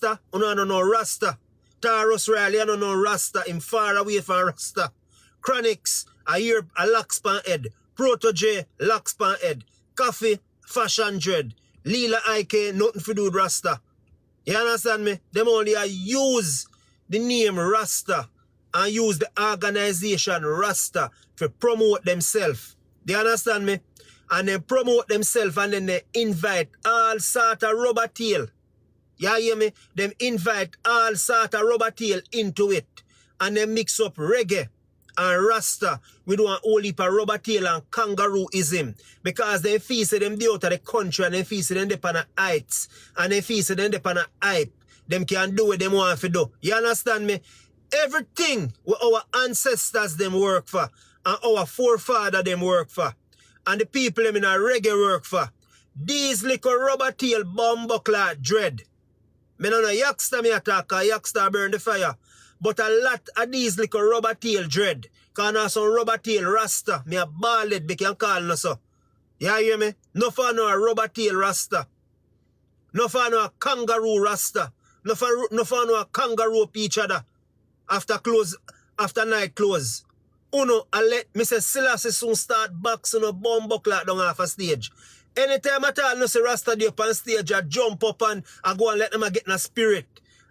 Rasta, you don't know Rasta. Taurus Riley, you don't know Rasta. Him far away from Rasta. Chronics, I hear a locks pan head. Protege, locks pan head. Coffee, fashion dread. Lila IK, nothing to do with Rasta. You understand me? Them only use the name Rasta and use the organization Rasta to promote themselves. Do you understand me? And they promote themselves and then they invite all sort of rubber tail. You hear me? Them invite all sort of rubber tail into it. And they mix up reggae and Rasta with one whole heap of rubber tail and kangarooism. Because they feel say them out of the country and they feel say them dep on the heights. And they feel say them dep on the hype. Them can do what them want to do. You understand me? Everything what our ancestors them work for and our forefathers them work for and the people them in a reggae work for. These little rubber tail bumbuckler dread. Me no yakster me attack, yakster burn the fire. But a lot of these little rubber tail dread. Cause now some rubber tail Rasta. Me a bald head, they can call no so. You hear me? No for no a rubber tail Rasta. No for no a kangaroo Rasta. No for no a kangaroo up each other. After night close. Uno, I let me say Selassie soon start boxing a bomb buckler down off a stage. Anytime at all, no say Rasta dey up on stage, I jump up and I go and let them get in a spirit.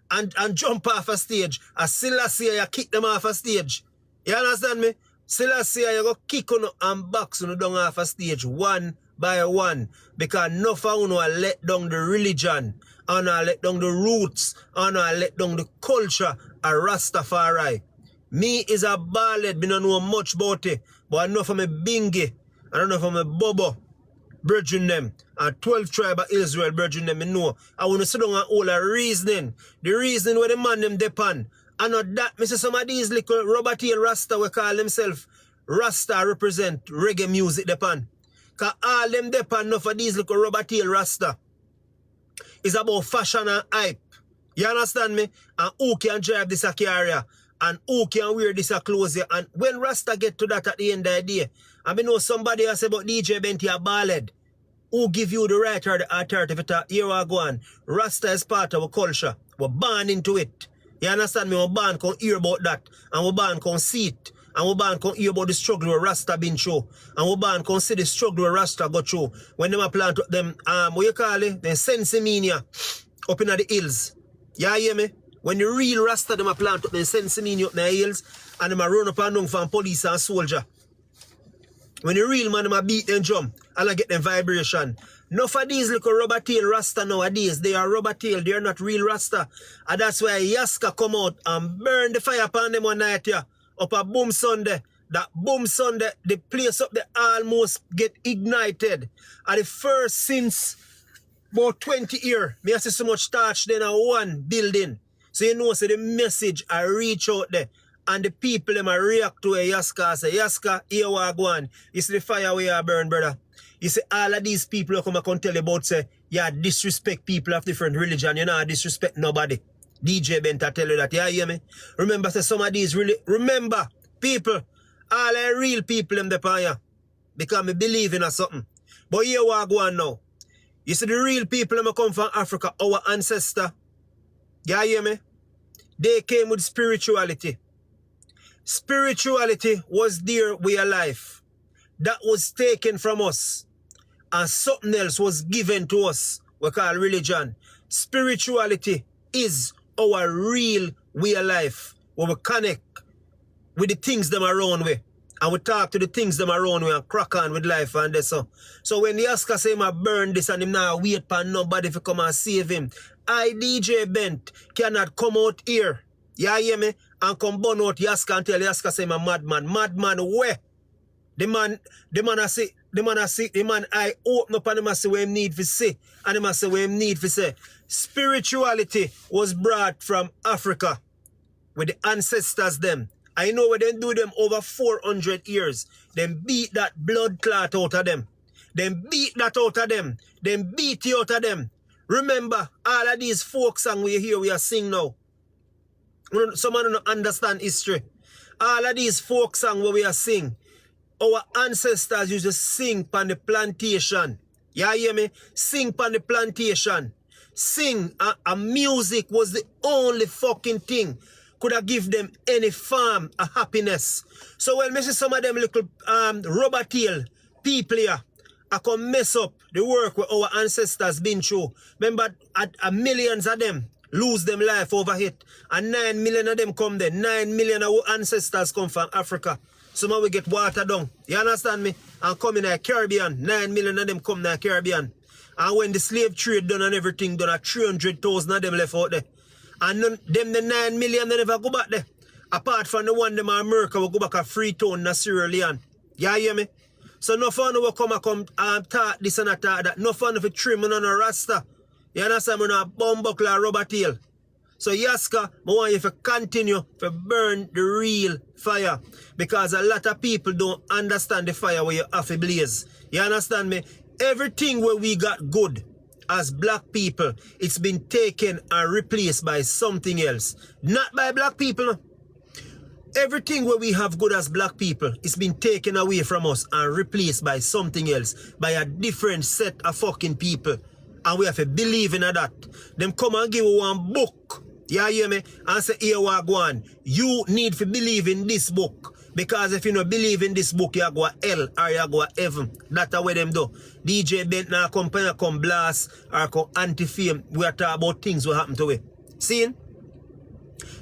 And jump off a stage. As Selassie, I kick them off a stage. You understand me? Selassie, I go kick on and box on down off a stage one by one. Because no for uno I let down the religion. And I let down the roots. And I let down the culture of Rastafari. Me is a ballad, me don't know much about it. But I know from me bingy. I don't know from me bobo. Brethren them. And 12 tribe of Israel, brethren them, me know. I want to sit down and all a reasoning. The reasoning where the man them depend. And not that, me say some of these little rubber tail Rasta we call themselves Rasta represent reggae music depend. Because all them depend enough of these little rubber tail Rasta. It's about fashion and hype. You understand me? And who can drive this a carrier? And who can wear this a clothes here? And when Rasta get to that at the end of the day, I mean know somebody has about DJ Benty a ballad. Who give you the right or the authority to here we go on. Rasta is part of our culture. We're born into it. You understand me? We're born can hear about that. And we're born can see it. And we're born can hear about the struggle where Rasta been through. And we're born can see the struggle where Rasta go through. When them a plant them, what you call it? Them sensimania up in the hills. You hear me? When the real Rasta them a plant up them sensimania up in the hills and them a run up and down from police and soldier. When the real man them a beat them drum and I get them vibration. Enough of these little rubber tail Rasta nowadays, they are rubber tail, they are not real Rasta. And that's why Yaska come out and burn the fire upon them one night here. Up a boom Sunday. That boom Sunday, the place up there almost get ignited. And the first since about 20 years, me I see so much torch then in one building. So you know, so the message I reach out there. And the people them a react to a Yaska say, Yaska, here we go on. You see the fire we are burn, brother. You see all of these people who come and tell you about say, yeah, disrespect people of different religion. You know, disrespect nobody. DJ Benta tell you that. You hear me? Remember, say some of these really, remember, people, all the real people them the fire. Because me believe in something. But here we go on now. You see the real people them come from Africa, our ancestor. You hear me? They came with spirituality. Spirituality was their way of life. That was taken from us. And something else was given to us. We call religion. Spirituality is our real way of life. Where we connect with the things them around we. And we talk to the things them around we and crack on with life and this so. So when the Oscar say him a burn this and him now wait for nobody to come and save him. I, DJ Bent, cannot come out here. You hear me? And come burn out Yaska and tell Yaska say I'm a madman. Madman where? The man I open up and him say what him need to say. And him say what him need to say. Spirituality was brought from Africa with the ancestors them. I know what they do them over 400 years. Them beat that blood clot out of them. Them beat that out of them. Them beat you out of them. Remember, all of these folk songs we hear we are sing now. Someone don't understand history. All of these folk songs where we are sing. Our ancestors used to sing on the plantation. You hear me? Sing on the plantation. sing, and music was the only fucking thing could have give them any farm a happiness. So when me see some of them little rubber tail people here, I can mess up the work where our ancestors been through. Remember, millions of them lose them life over it. And 9 million of them come there. 9 million of our ancestors come from Africa. Some of we get water down. You understand me? And come in the Caribbean. 9 million of them come in the Caribbean. And when the slave trade done and everything done, 300,000 of them left out there. And none, them the 9 million, they never go back there. Apart from the one them in America will go back a Freetown in Sierra Leone. You hear me? So no fun will come talk this and that. No fun if you trim on a Rasta. You understand me? No bumbuckle or rubber tail. So Yaska, I want you to continue to burn the real fire. Because a lot of people don't understand the fire where you have to blaze. You understand me? Everything where we got good as black people, it's been taken and replaced by something else. Not by black people. No. Everything where we have good as black people, it's been taken away from us and replaced by something else. By a different set of fucking people. And we have to believe in that. Them come and give you one book. You hear me? And say, here we go on. You need to believe in this book. Because if you don't believe in this book, you go to hell or you go to heaven. That's what them do. DJ Bent now come blast or come anti-fame. We are talking about things what happen to it. See?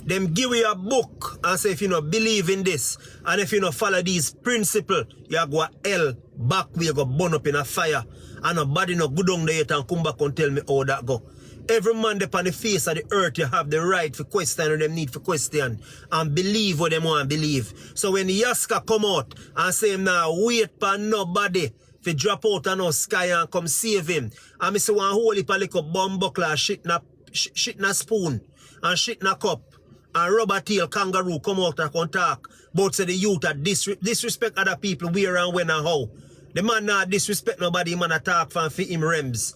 Them give you a book and say if you don't believe in this and if you don't follow these principles, you go to hell. Back we go burn up in a fire. And nobody no good on there and come back and tell me how that go. Every man upon the face of the earth, you have the right to question or them need for question and believe what them want to believe. So when Yaska come out and say him now wait for nobody to drop out on our sky and come save him. And I say one whole heap of little bumbuckler shit in a spoon and shit in a cup and rubber tail kangaroo come out and come talk. But say the youth are disrespect other people where and when and how. The man not disrespect nobody, man attack for him rems.